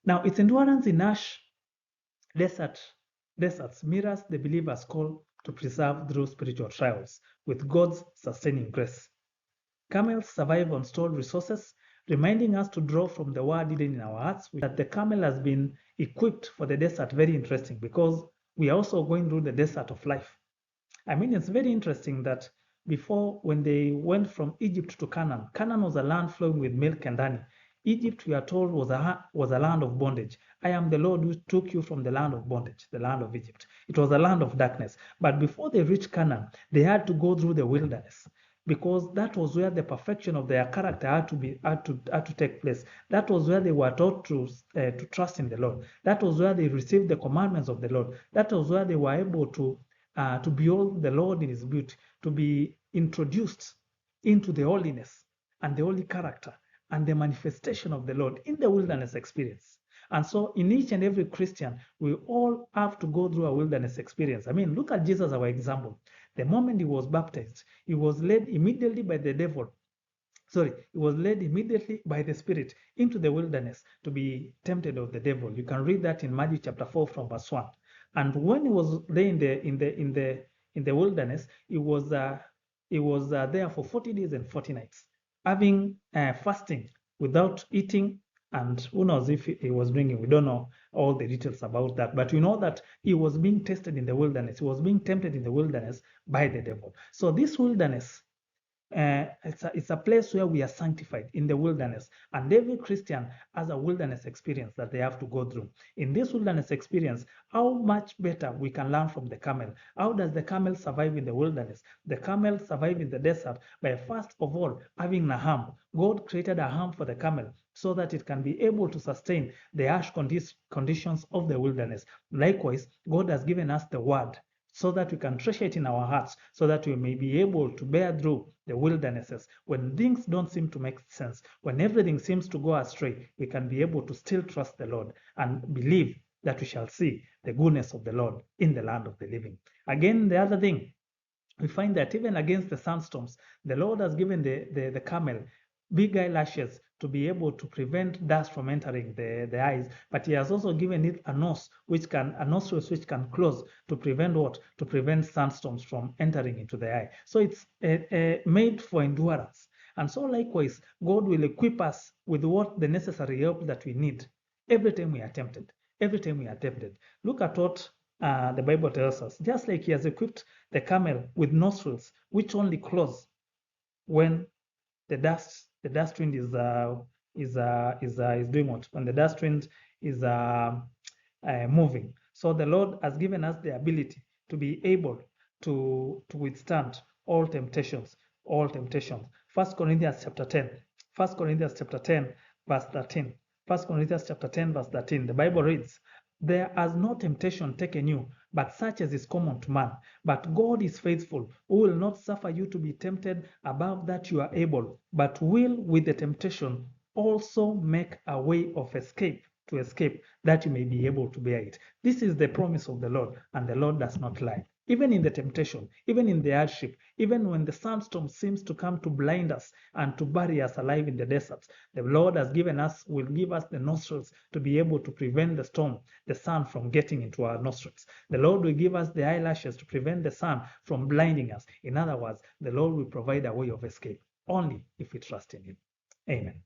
Now, its endurance in harsh deserts mirrors the believer's call to preserve through spiritual trials with God's sustaining grace. Camels survive on stored resources, reminding us to draw from the word hidden in our hearts, that the camel has been equipped for the desert. Very interesting, because we are also going through the desert of life. I mean, it's very interesting that before, when they went from Egypt to Canaan, Canaan was a land flowing with milk and honey. Egypt, we are told, was a land of bondage. I am the Lord who took you from the land of bondage, the land of Egypt. It was a land of darkness. But before they reached Canaan, they had to go through the wilderness, because that was where the perfection of their character had to take place. That was where they were taught to trust in the Lord. That was where they received the commandments of the Lord. That was where they were able to behold the Lord in His beauty, to be introduced into the holiness and the holy character and the manifestation of the Lord in the wilderness experience. And so, in each and every Christian, we all have to go through a wilderness experience. I mean, look at Jesus, our example. The moment he was baptized, he was led immediately by the devil. Sorry, he was led immediately by the Spirit into the wilderness to be tempted of the devil. You can read that in Matthew chapter 4 from verse 1. And when he was there in the wilderness, he was there for 40 days and 40 nights, having fasting without eating. And who knows if he was drinking? We don't know all the details about that, but we know that he was being tested in the wilderness. He was being tempted in the wilderness by the devil. So this wilderness, it's a place where we are sanctified in the wilderness, and every Christian has a wilderness experience that they have to go through. In this wilderness experience, how much better we can learn from the camel. How does the camel survive in the wilderness? The camel survived in the desert by, first of all, having a harm. God created a harm for the camel so that it can be able to sustain the harsh conditions of the wilderness. Likewise, God has given us the word so that we can treasure it in our hearts, so that we may be able to bear through the wildernesses. When things don't seem to make sense, when everything seems to go astray, we can be able to still trust the Lord and believe that we shall see the goodness of the Lord in the land of the living. Again, the other thing, we find that even against the sandstorms, the Lord has given the camel big eyelashes to be able to prevent dust from entering the eyes, but he has also given it a nostrils which can close to prevent what? To prevent sandstorms from entering into the eye. So it's made for endurance. And so likewise, God will equip us with what the necessary help that we need every time we are tempted. Every time we are tempted. Look at what the Bible tells us. Just like he has equipped the camel with nostrils, which only close when the dust wind is doing what? When the dust wind is moving. So the Lord has given us the ability to be able to withstand all temptations. All temptations. 1 Corinthians chapter 10. 1 Corinthians chapter 10, verse 13. 1 Corinthians chapter 10, verse 13. The Bible reads, "There has no temptation taken you, but such as is common to man. But God is faithful, who will not suffer you to be tempted above that you are able, but will with the temptation also make a way of escape, that you may be able to bear it." This is the promise of the Lord, and the Lord does not lie. Even in the temptation, even in the hardship, even when the sandstorm seems to come to blind us and to bury us alive in the deserts, the Lord will give us the nostrils to be able to prevent the storm, the sun from getting into our nostrils. The Lord will give us the eyelashes to prevent the sun from blinding us. In other words, the Lord will provide a way of escape only if we trust in Him. Amen.